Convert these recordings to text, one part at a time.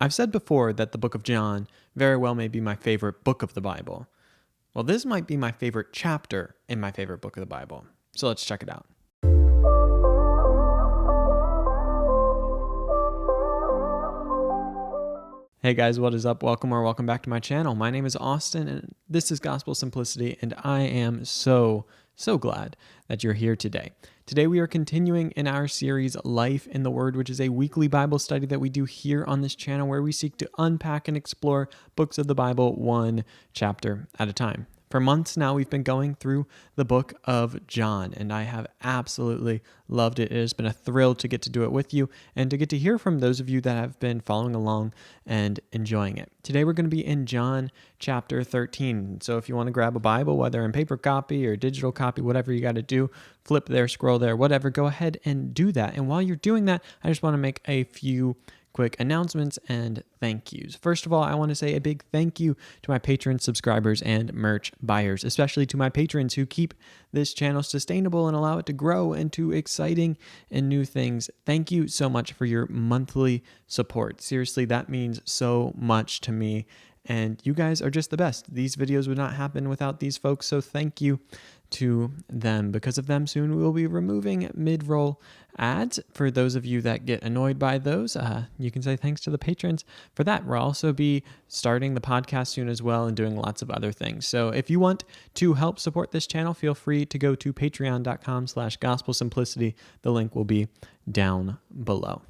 I've said before that the book of John very well may be my favorite book of the Bible. Well, this might be my favorite chapter in my favorite book of the Bible. So let's check it out. Hey guys, what is up? Welcome back to my channel. My name is Austin and this is Gospel Simplicity, and I am so glad that you're here today. Today we are continuing in our series Life in the Word, which is a weekly Bible study that we do here on this channel where we seek to unpack and explore books of the Bible one chapter at a time. For months now, we've been going through the book of John, and I have absolutely loved it. It has been a thrill to get to do it with you and to get to hear from those of you that have been following along and enjoying it. Today, we're going to be in John chapter 13. So if you want to grab a Bible, whether in paper copy or digital copy, whatever you got to do, flip there, scroll there, whatever, go ahead and do that. And while you're doing that, I just want to make a few quick announcements and thank yous. First of all, I want to say a big thank you to my patrons, subscribers, and merch buyers, especially to my patrons who keep this channel sustainable and allow it to grow into exciting and new things. Thank you so much for your monthly support. Seriously, that means so much to me, and you guys are just the best. These videos would not happen without these folks, so thank you to them. Because of them, soon we will be removing mid-roll ads. For those of you that get annoyed by those, you can say thanks to the patrons for that. We'll also be starting the podcast soon as well and doing lots of other things. So if you want to help support this channel, feel free to go to patreon.com/gospelsimplicity. The link will be down below.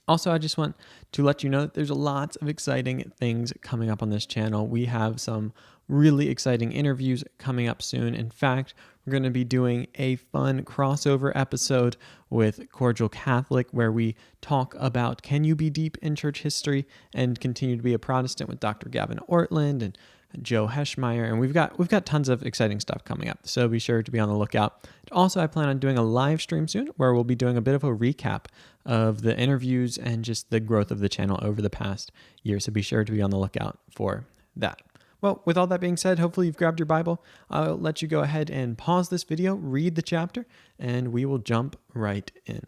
Also, I just want to let you know that there's lots of exciting things coming up on this channel. We have some really exciting interviews coming up soon. In fact, we're going to be doing a fun crossover episode with Cordial Catholic where we talk about can you be deep in church history and continue to be a Protestant with Dr. Gavin Ortland and Joe Heschmeyer, and we've got tons of exciting stuff coming up, so be sure to be on the lookout. Also, I plan on doing a live stream soon where we'll be doing a bit of a recap of the interviews and just the growth of the channel over the past year, so be sure to be on the lookout for that. Well, with all that being said, hopefully you've grabbed your Bible. I'll let you go ahead and pause this video, read the chapter, and we will jump right in.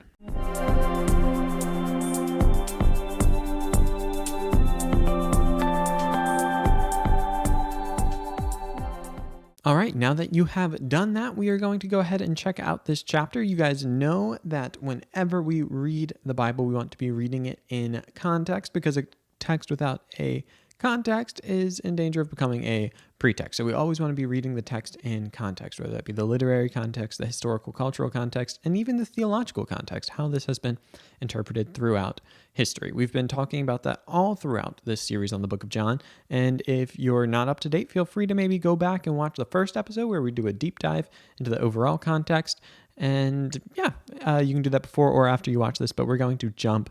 All right, now that you have done that, we are going to go ahead and check out this chapter. You guys know that whenever we read the Bible, we want to be reading it in context because a text without a context is in danger of becoming a pretext. So we always want to be reading the text in context, whether that be the literary context, the historical, cultural context, and even the theological context, how this has been interpreted throughout history. We've been talking about that all throughout this series on the book of John. And if you're not up to date, feel free to maybe go back and watch the first episode where we do a deep dive into the overall context. And you can do that before or after you watch this, but we're going to jump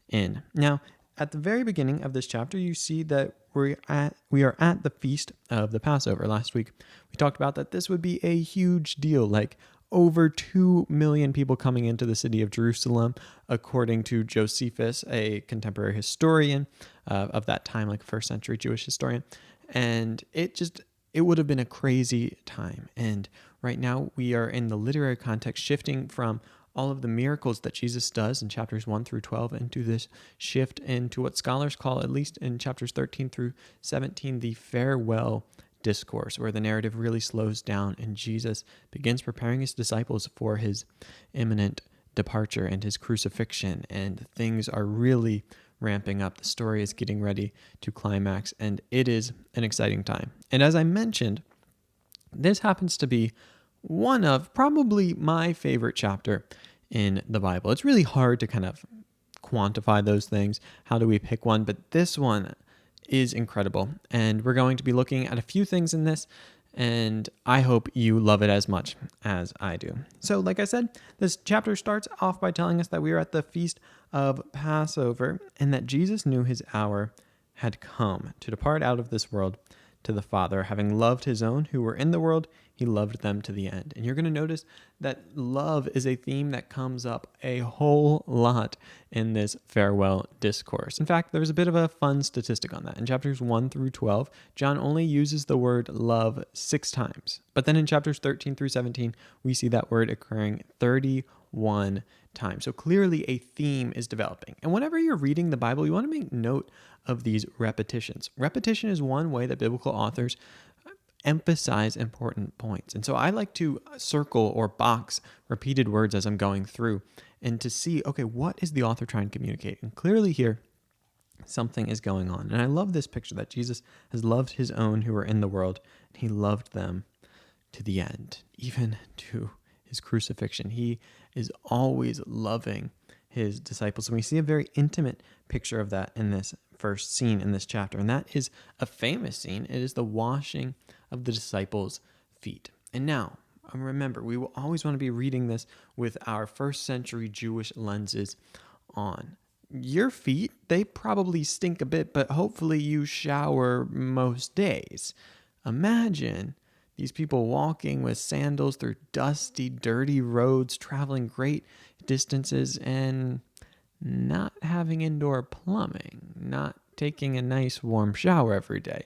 in. Now, at the very beginning of this chapter, you see that we are at the feast of the Passover. Last week, we talked about that this would be a huge deal, like over 2 million people coming into the city of Jerusalem, according to Josephus, a contemporary historian of that time, like a first century Jewish historian. And it would have been a crazy time. And right now we are in the literary context, shifting from all of the miracles that Jesus does in chapters 1 through 12 into this shift into what scholars call, at least in chapters 13 through 17, the farewell discourse, where the narrative really slows down and Jesus begins preparing his disciples for his imminent departure and his crucifixion, and things are really ramping up. The story is getting ready to climax, and it is an exciting time. And as I mentioned, this happens to be one of probably my favorite chapter in the Bible. It's really hard to kind of quantify those things. How do we pick one? But this one is incredible. And we're going to be looking at a few things in this, and I hope you love it as much as I do. So like I said, this chapter starts off by telling us that we are at the feast of Passover and that Jesus knew his hour had come to depart out of this world to the Father. Having loved his own who were in the world, he loved them to the end. And you're going to notice that love is a theme that comes up a whole lot in this farewell discourse. In fact, there's a bit of a fun statistic on that. In chapters 1 through 12, John only uses the word love 6 times. But then in chapters 13 through 17, we see that word occurring 31 one time. So clearly a theme is developing. And whenever you're reading the Bible, you want to make note of these repetitions. Repetition is one way that biblical authors emphasize important points. And so I like to circle or box repeated words as I'm going through and to see, okay, what is the author trying to communicate? And clearly here, something is going on. And I love this picture that Jesus has loved his own who were in the world, and he loved them to the end, even to his crucifixion. He is always loving his disciples. And we see a very intimate picture of that in this first scene in this chapter. And that is a famous scene. It is the washing of the disciples' feet. And now, remember, we will always want to be reading this with our first century Jewish lenses on. Your feet, they probably stink a bit, but hopefully you shower most days. Imagine these people walking with sandals through dusty, dirty roads, traveling great distances, and not having indoor plumbing, not taking a nice warm shower every day.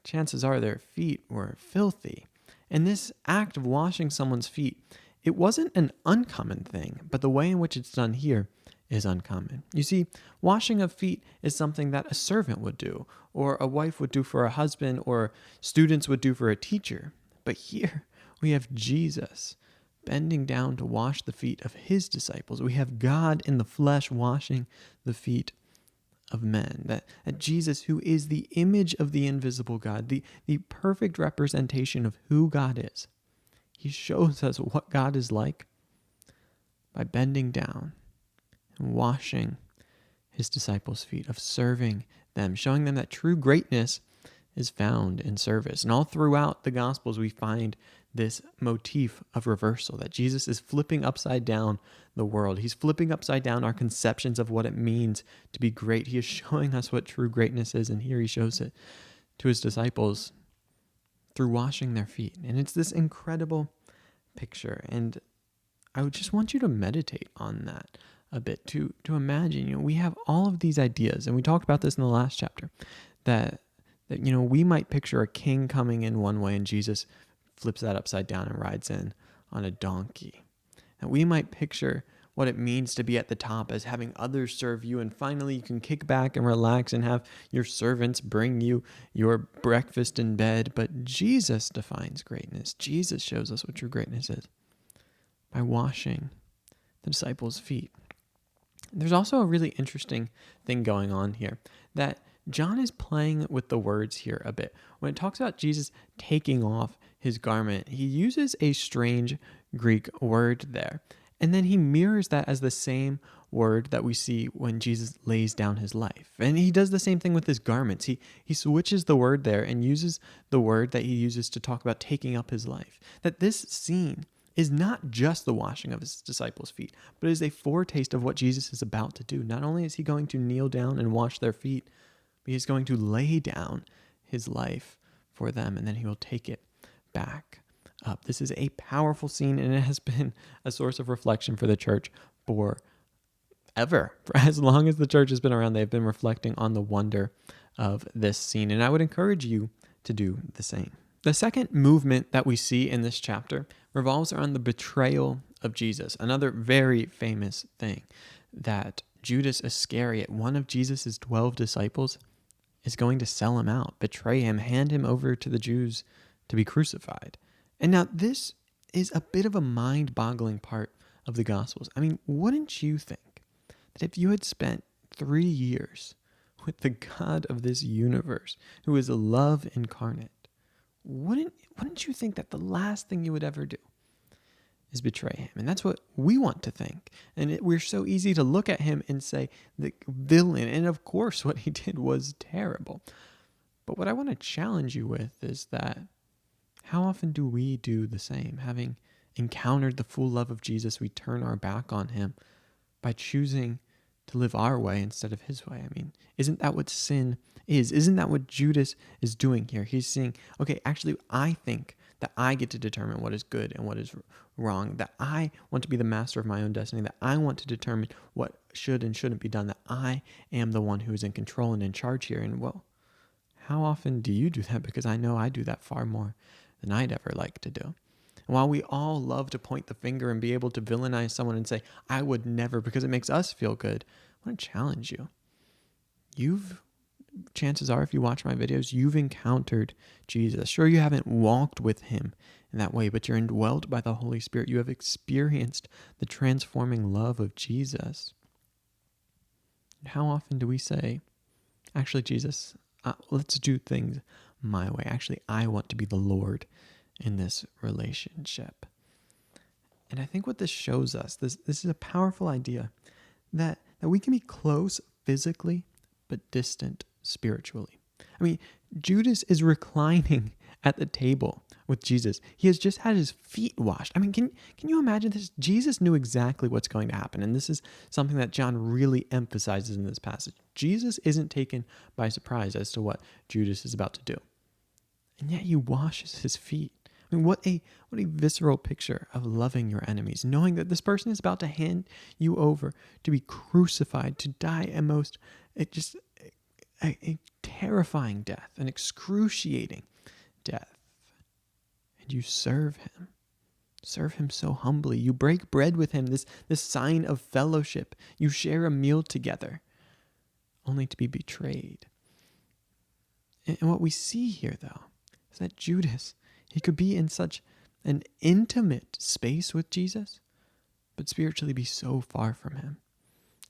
Chances are their feet were filthy. And this act of washing someone's feet, it wasn't an uncommon thing, but the way in which it's done here is uncommon. You see, washing of feet is something that a servant would do, or a wife would do for a husband, or students would do for a teacher. But here we have Jesus bending down to wash the feet of his disciples. We have God in the flesh washing the feet of men. That Jesus, who is the image of the invisible God, the perfect representation of who God is, he shows us what God is like by bending down and washing his disciples' feet, of serving them, showing them that true greatness is found in service. And all throughout the Gospels, we find this motif of reversal, that Jesus is flipping upside down the world. He's flipping upside down our conceptions of what it means to be great. He is showing us what true greatness is, and here he shows it to his disciples through washing their feet. And it's this incredible picture, and I would just want you to meditate on that a bit, to imagine, we have all of these ideas, and we talked about this in the last chapter, that we might picture a king coming in one way and Jesus flips that upside down and rides in on a donkey. And we might picture what it means to be at the top as having others serve you, and finally you can kick back and relax and have your servants bring you your breakfast in bed. But Jesus defines greatness. Jesus shows us what true greatness is by washing the disciples' feet. There's also a really interesting thing going on here, that John is playing with the words here a bit. When it talks about Jesus taking off his garment, he uses a strange Greek word there. And then he mirrors that as the same word that we see when Jesus lays down his life. And he does the same thing with his garments. He switches the word there and uses the word that he uses to talk about taking up his life. That this scene is not just the washing of his disciples' feet, but is a foretaste of what Jesus is about to do. Not only is he going to kneel down and wash their feet, but he's going to lay down his life for them, and then he will take it back up. This is a powerful scene, and it has been a source of reflection for the church forever. For as long as the church has been around, they've been reflecting on the wonder of this scene, and I would encourage you to do the same. The second movement that we see in this chapter revolves around the betrayal of Jesus, another very famous thing, that Judas Iscariot, one of Jesus' 12 disciples, is going to sell him out, betray him, hand him over to the Jews to be crucified. And now this is a bit of a mind-boggling part of the Gospels. I mean, wouldn't you think that if you had spent 3 years with the God of this universe, who is love incarnate, wouldn't you think that the last thing you would ever do is betray him? And that's what we want to think. And we're so easy to look at him and say the villain. And of course, what he did was terrible. But what I want to challenge you with is that how often do we do the same? Having encountered the full love of Jesus, we turn our back on him by choosing to live our way instead of his way. I mean, isn't that what sin is? Isn't that what Judas is doing here? He's saying, okay, actually, I think that I get to determine what is good and what is wrong, that I want to be the master of my own destiny, that I want to determine what should and shouldn't be done, that I am the one who is in control and in charge here. And well, how often do you do that? Because I know I do that far more than I'd ever like to do. And while we all love to point the finger and be able to villainize someone and say, I would never, because it makes us feel good, I want to challenge you. Chances are, if you watch my videos, you've encountered Jesus. Sure, you haven't walked with him in that way, but you're indwelt by the Holy Spirit. You have experienced the transforming love of Jesus. And how often do we say, actually, Jesus, let's do things my way. Actually, I want to be the Lord in this relationship. And I think what this shows us, this is a powerful idea, that we can be close physically, but distant spiritually. I mean, Judas is reclining at the table with Jesus. He has just had his feet washed. I mean, can you imagine this? Jesus knew exactly what's going to happen. And this is something that John really emphasizes in this passage. Jesus isn't taken by surprise as to what Judas is about to do. And yet he washes his feet. I mean, what a visceral picture of loving your enemies, knowing that this person is about to hand you over to be crucified, to die a terrifying death, an excruciating death. And you serve him so humbly. You break bread with him, this sign of fellowship. You share a meal together, only to be betrayed. And what we see here, though, is that Judas, he could be in such an intimate space with Jesus, but spiritually be so far from him.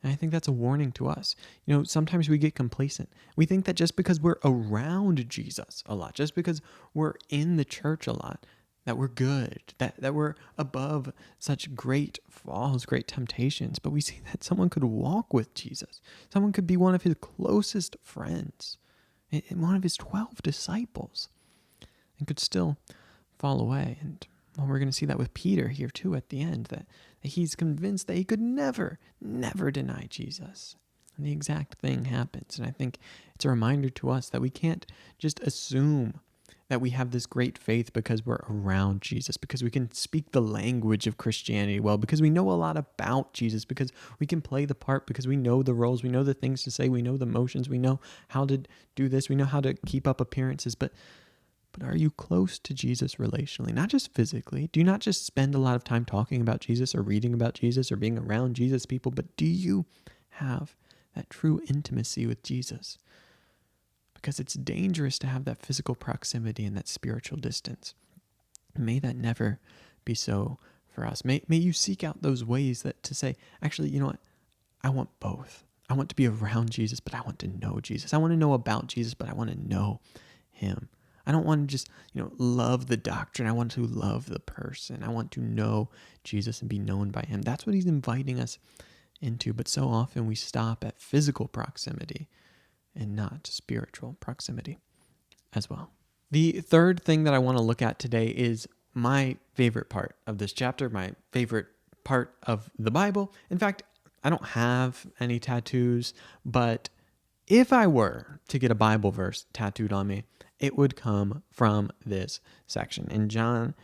And I think that's a warning to us. Sometimes we get complacent. We think that just because we're around Jesus a lot, just because we're in the church a lot, that we're good, that we're above such great falls, great temptations. But we see that someone could walk with Jesus. Someone could be one of his closest friends and one of his 12 disciples and could still fall away. And we're going to see that with Peter here too at the end, that he's convinced that he could never deny Jesus. And the exact thing happens. And I think it's a reminder to us that we can't just assume that we have this great faith because we're around Jesus, because we can speak the language of Christianity well, because we know a lot about Jesus, because we can play the part, because we know the roles, we know the things to say, we know the motions, we know how to do this, we know how to keep up appearances. But are you close to Jesus relationally? Not just physically. Do you not just spend a lot of time talking about Jesus or reading about Jesus or being around Jesus people, but do you have that true intimacy with Jesus? Because it's dangerous to have that physical proximity and that spiritual distance. May that never be so for us. May you seek out those ways to say, actually, you know what? I want both. I want to be around Jesus, but I want to know Jesus. I want to know about Jesus, but I want to know him. I don't want to just, love the doctrine. I want to love the person. I want to know Jesus and be known by him. That's what he's inviting us into. But so often we stop at physical proximity and not spiritual proximity as well. The third thing that I want to look at today is my favorite part of this chapter, my favorite part of the Bible. In fact, I don't have any tattoos, but if I were to get a Bible verse tattooed on me, it would come from this section. In John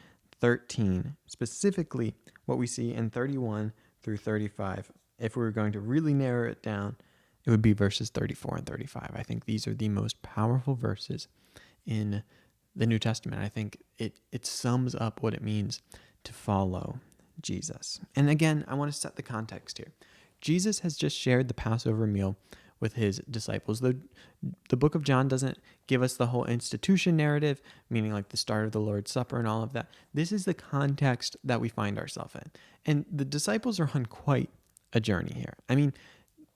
13, specifically what we see in 31 through 35, if we were going to really narrow it down, it would be verses 34 and 35. I think these are the most powerful verses in the New Testament. I think it sums up what it means to follow Jesus. And again, I want to set the context here. Jesus has just shared the Passover meal with his disciples. The book of John doesn't give us the whole institution narrative, meaning like the start of the Lord's Supper and all of that. This is the context that we find ourselves in. And the disciples are on quite a journey here. I mean,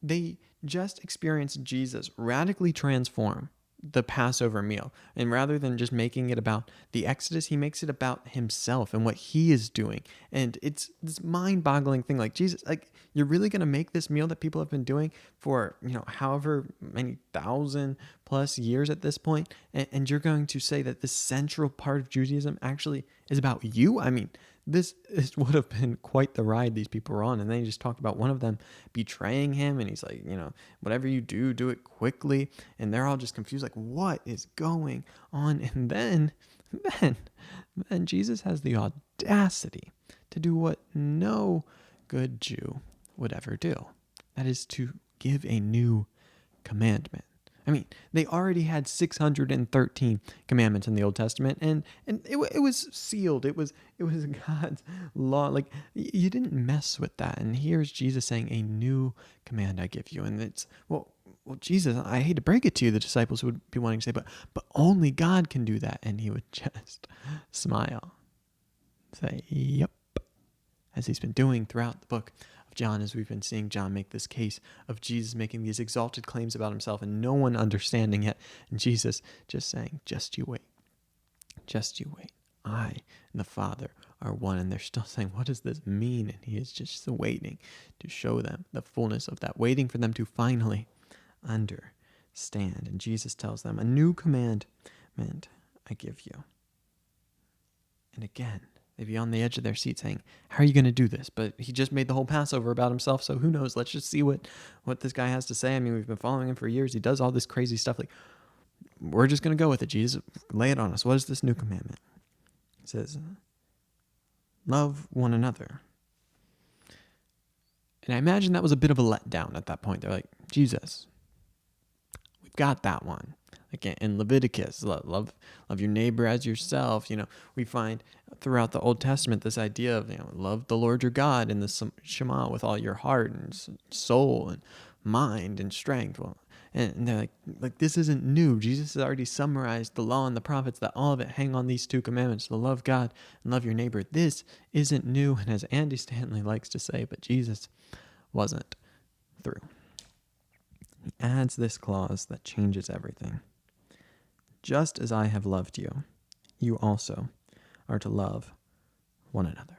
they just experienced Jesus radically transform the Passover meal. And rather than just making it about the Exodus, he makes it about himself and what he is doing. And it's this mind-boggling thing, like, Jesus, like, you're really going to make this meal that people have been doing for, however many 1,000+ years at this point, and you're going to say that the central part of Judaism actually is about you? I mean, this would have been quite the ride these people were on. And then he just talked about one of them betraying him. And he's like, whatever you do, do it quickly. And they're all just confused, like, what is going on? And then Jesus has the audacity to do what no good Jew would ever do. That is to give a new commandment. I mean, they already had 613 commandments in the Old Testament, and it was sealed. It was God's law. Like, you didn't mess with that. And here's Jesus saying, a new command I give you. And it's, well, Jesus, I hate to break it to you, the disciples would be wanting to say, but only God can do that. And he would just smile, say, yep, as he's been doing throughout the book of John, as we've been seeing John make this case of Jesus making these exalted claims about himself and no one understanding it. And Jesus just saying, just you wait. Just you wait. I and the Father are one. And they're still saying, what does this mean? And he is just waiting to show them the fullness of that, waiting for them to finally understand. And Jesus tells them, a new commandment I give you. And again, they'd be on the edge of their seat saying, how are you going to do this? But he just made the whole Passover about himself, so who knows? Let's just see what this guy has to say. I mean, we've been following him for years. He does all this crazy stuff. Like, we're just going to go with it, Jesus. Lay it on us. What is this new commandment? It says, love one another. And I imagine that was a bit of a letdown at that point. They're like, Jesus, we've got that one. Like in Leviticus, love your neighbor as yourself. We find throughout the Old Testament this idea of, love the Lord your God in the Shema with all your heart and soul and mind and strength. Well, and they're like this isn't new. Jesus has already summarized the law and the prophets, that all of it hang on these two commandments, to love God and love your neighbor. This isn't new. And as Andy Stanley likes to say, but Jesus wasn't through. He adds this clause that changes everything. Just as I have loved you, you also are to love one another.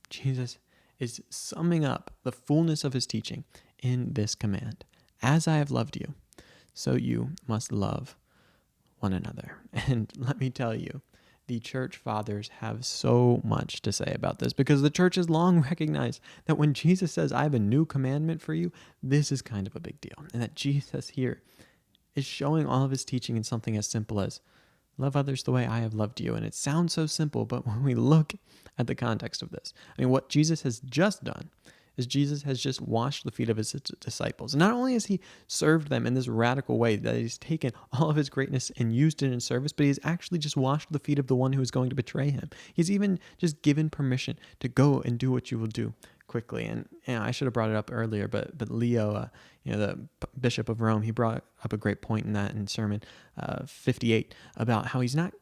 Jesus is summing up the fullness of his teaching in this command. As I have loved you, so you must love one another. And let me tell you, the church fathers have so much to say about this, because the church has long recognized that when Jesus says, I have a new commandment for you, this is kind of a big deal. And that Jesus here is showing all of his teaching in something as simple as love others the way I have loved you. And it sounds so simple, but when we look at the context of this, I mean, what Jesus has just done is Jesus has just washed the feet of his disciples. And not only has he served them in this radical way, that he's taken all of his greatness and used it in service, but he's actually just washed the feet of the one who is going to betray him. He's even just given permission to go and do what you will do quickly. And I should have brought it up earlier, but Leo, the Bishop of Rome, he brought up a great point in that in Sermon 58 about how he's not,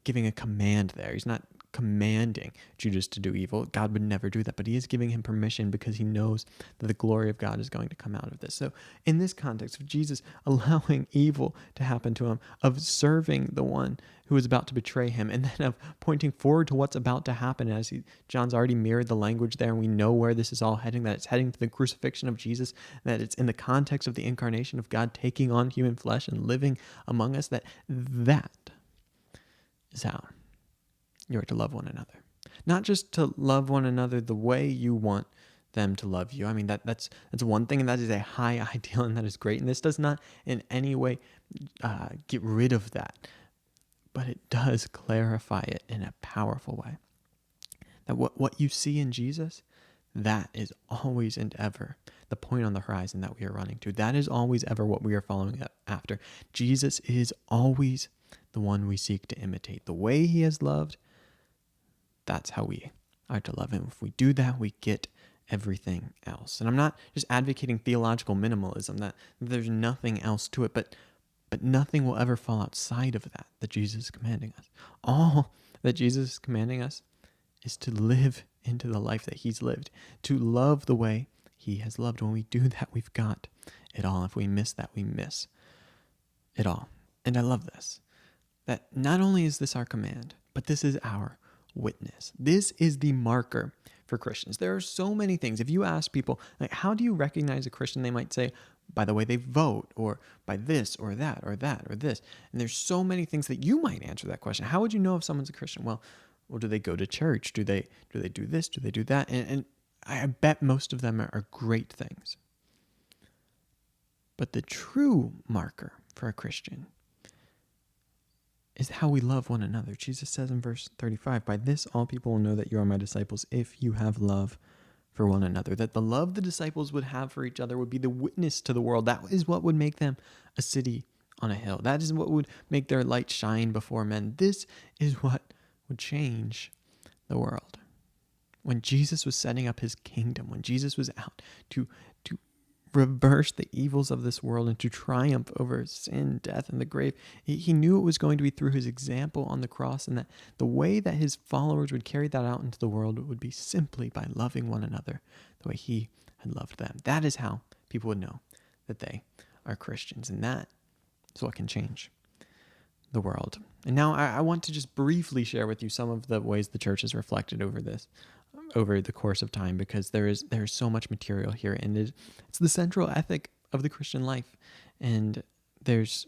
giving a command there. He's not commanding Judas to do evil. God would never do that, but he is giving him permission because he knows that the glory of God is going to come out of this. So in this context of Jesus allowing evil to happen to him, of serving the one who is about to betray him, and then of pointing forward to what's about to happen, as John's already mirrored the language there, and we know where this is all heading, that it's heading to the crucifixion of Jesus, that it's in the context of the incarnation of God taking on human flesh and living among us, that is how you are to love one another. Not just to love one another the way you want them to love you. I mean, that's one thing, and that is a high ideal, and that is great. And this does not in any way get rid of that, but it does clarify it in a powerful way. That what you see in Jesus, that is always and ever the point on the horizon that we are running to. That is always ever what we are following after. Jesus is always the one we seek to imitate. The way he has loved, that's how we are to love him. If we do that, we get everything else. And I'm not just advocating theological minimalism, that there's nothing else to it, but nothing will ever fall outside of that Jesus is commanding us. All that Jesus is commanding us is to live into the life that he's lived, to love the way he has loved. When we do that, we've got it all. If we miss that, we miss it all. And I love this, that not only is this our command, but this is our witness. This is the marker for Christians. There are so many things. If you ask people, like, how do you recognize a Christian? They might say, by the way they vote, or by this or that or that or this. And there's so many things that you might answer that question. How would you know if someone's a Christian? Well, do they go to church? Do they do this? Do they do that? And I bet most of them are great things. But the true marker for a Christian is how we love one another. Jesus says in verse 35, by this all people will know that you are my disciples, if you have love for one another, that the love the disciples would have for each other would be the witness to the world. That is what would make them a city on a hill. That is what would make their light shine before men. This is what would change the world. When Jesus was setting up his kingdom, when Jesus was out to reverse the evils of this world and to triumph over sin, death, and the grave, he knew it was going to be through his example on the cross, and that the way that his followers would carry that out into the world would be simply by loving one another the way he had loved them. That is how people would know that they are Christians, and that is what can change the world. And now I want to just briefly share with you some of the ways the church has reflected over this over the course of time, because there is so much material here, and it's the central ethic of the Christian life, and there's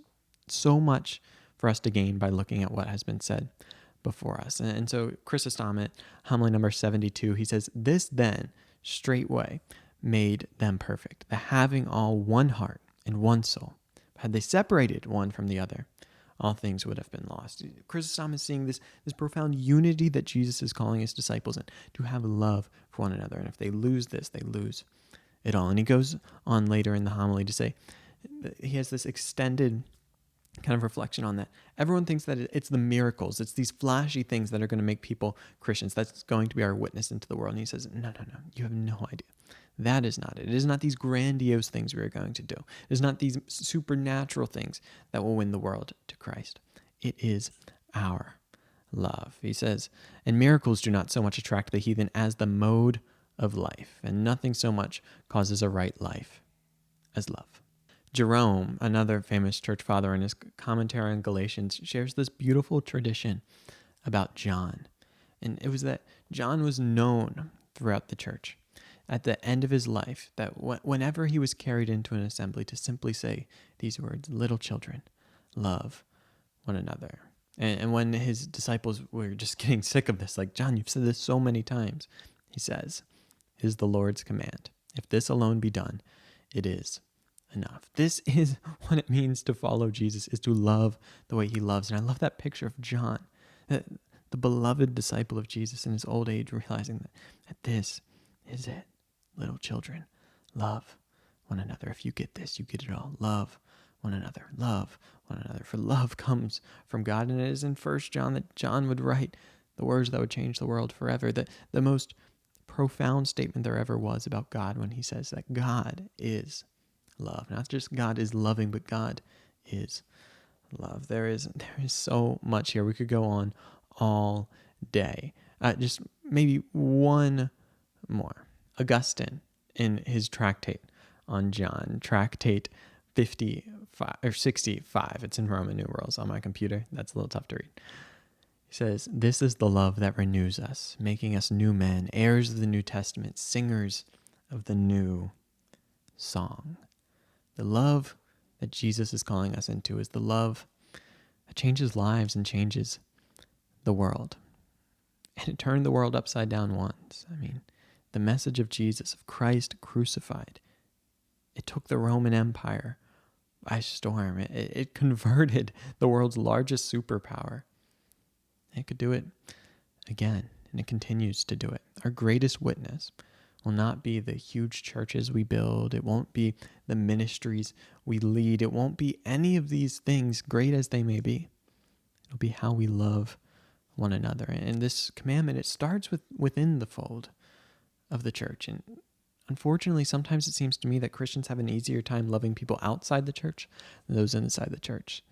so much for us to gain by looking at what has been said before us. And so Chrysostom at homily number 72, he says, "This then straightway made them perfect, the having all one heart and one soul. Had they separated one from the other, all things would have been lost." Chrysostom is seeing this profound unity that Jesus is calling his disciples in, to have love for one another. And if they lose this, they lose it all. And he goes on later in the homily to say, he has this extended kind of reflection on that. Everyone thinks that it's the miracles, it's these flashy things that are going to make people Christians. That's going to be our witness into the world. And he says, no, you have no idea. That is not it. It is not these grandiose things we are going to do. It is not these supernatural things that will win the world to Christ. It is our love. He says, "And miracles do not so much attract the heathen as the mode of life, and nothing so much causes a right life as love." Jerome, another famous church father, in his commentary on Galatians, shares this beautiful tradition about John. And it was that John was known throughout the church at the end of his life, that whenever he was carried into an assembly, to simply say these words, "Little children, love one another." And when his disciples were just getting sick of this, like, "John, you've said this so many times," he says, "It is the Lord's command. If this alone be done, it is enough." This is what it means to follow Jesus, is to love the way he loves. And I love that picture of John, the beloved disciple of Jesus in his old age, realizing that this is it. Little children, love one another. If you get this, you get it all. Love one another. Love one another. For love comes from God. And it is in 1 John that John would write the words that would change the world forever. The most profound statement there ever was about God, when he says that God is love. Not just God is loving, but God is love. There is so much here. We could go on all day. Just maybe one more. Augustine, in his tractate on John, tractate 55 or 65, it's in Roman numerals on my computer. That's a little tough to read. He says, "This is the love that renews us, making us new men, heirs of the New Testament, singers of the new song." The love that Jesus is calling us into is the love that changes lives and changes the world. And it turned the world upside down once. I mean, the message of Jesus, of Christ crucified, it took the Roman Empire by storm. It converted the world's largest superpower. It could do it again, and it continues to do it. Our greatest witness will not be the huge churches we build. It won't be the ministries we lead. It won't be any of these things, great as they may be. It'll be how we love one another. And this commandment, it starts within the fold of the church. And unfortunately, sometimes it seems to me that Christians have an easier time loving people outside the church than those inside the church.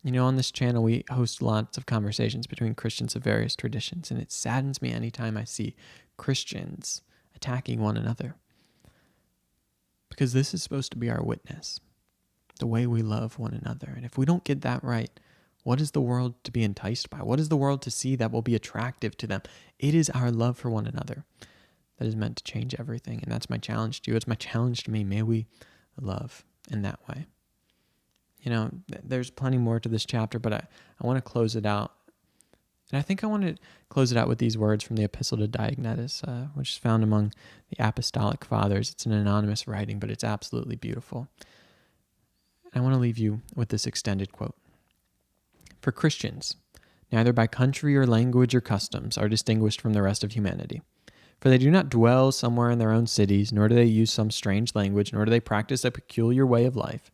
You know, on this channel, we host lots of conversations between Christians of various traditions, and it saddens me anytime I see Christians attacking one another. Because this is supposed to be our witness, the way we love one another. And if we don't get that right, what is the world to be enticed by? What is the world to see that will be attractive to them? It is our love for one another that is meant to change everything. And that's my challenge to you. It's my challenge to me. May we love in that way. You know, there's plenty more to this chapter, but I want to close it out. And I think I want to close it out with these words from the Epistle to Diognetus, which is found among the Apostolic Fathers. It's an anonymous writing, but it's absolutely beautiful. And I want to leave you with this extended quote. "For Christians, neither by country or language or customs are distinguished from the rest of humanity. For they do not dwell somewhere in their own cities, nor do they use some strange language, nor do they practice a peculiar way of life.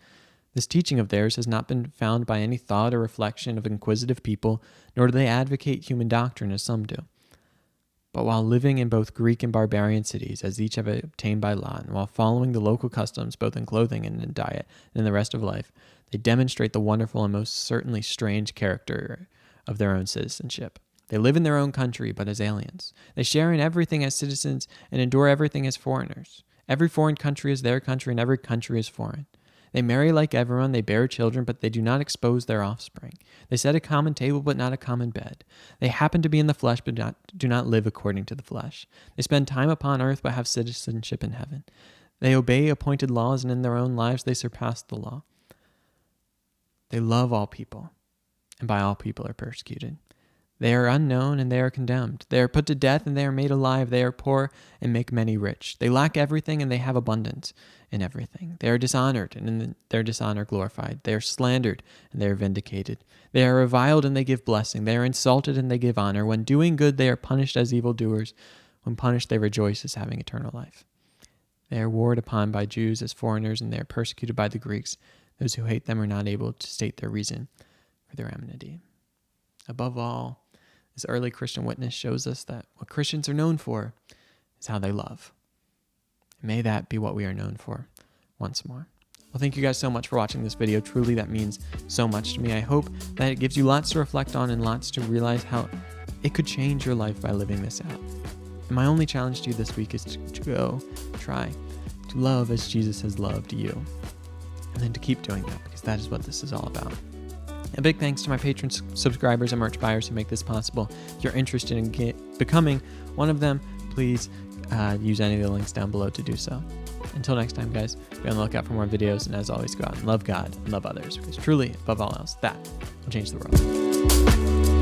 This teaching of theirs has not been found by any thought or reflection of inquisitive people, nor do they advocate human doctrine as some do. But while living in both Greek and barbarian cities, as each have obtained by lot, and while following the local customs both in clothing and in diet and in the rest of life, they demonstrate the wonderful and most certainly strange character of their own citizenship. They live in their own country, but as aliens. They share in everything as citizens and endure everything as foreigners. Every foreign country is their country, and every country is foreign. They marry like everyone, they bear children, but they do not expose their offspring. They set a common table, but not a common bed. They happen to be in the flesh, but do not live according to the flesh. They spend time upon earth, but have citizenship in heaven. They obey appointed laws, and in their own lives they surpass the law. They love all people, and by all people are persecuted. They are unknown, and they are condemned. They are put to death, and they are made alive. They are poor, and make many rich. They lack everything, and they have abundance in everything. They are dishonored, and in their dishonor glorified. They are slandered, and they are vindicated. They are reviled, and they give blessing. They are insulted, and they give honor. When doing good, they are punished as evildoers. When punished, they rejoice as having eternal life. They are warred upon by Jews as foreigners, and they are persecuted by the Greeks. Those who hate them are not able to state their reason for their enmity. Above all, this early Christian witness shows us that what Christians are known for is how they love. May that be what we are known for once more. Well, thank you guys so much for watching this video. Truly, that means so much to me. I hope that it gives you lots to reflect on and lots to realize how it could change your life by living this out. And my only challenge to you this week is to go try to love as Jesus has loved you. And then to keep doing that, because that is what this is all about. A big thanks to my patrons, subscribers, and merch buyers who make this possible. If you're interested in becoming one of them, please use any of the links down below to do so. Until next time, guys, be on the lookout for more videos, and as always, go out and love God and love others, because truly, above all else, that will change the world.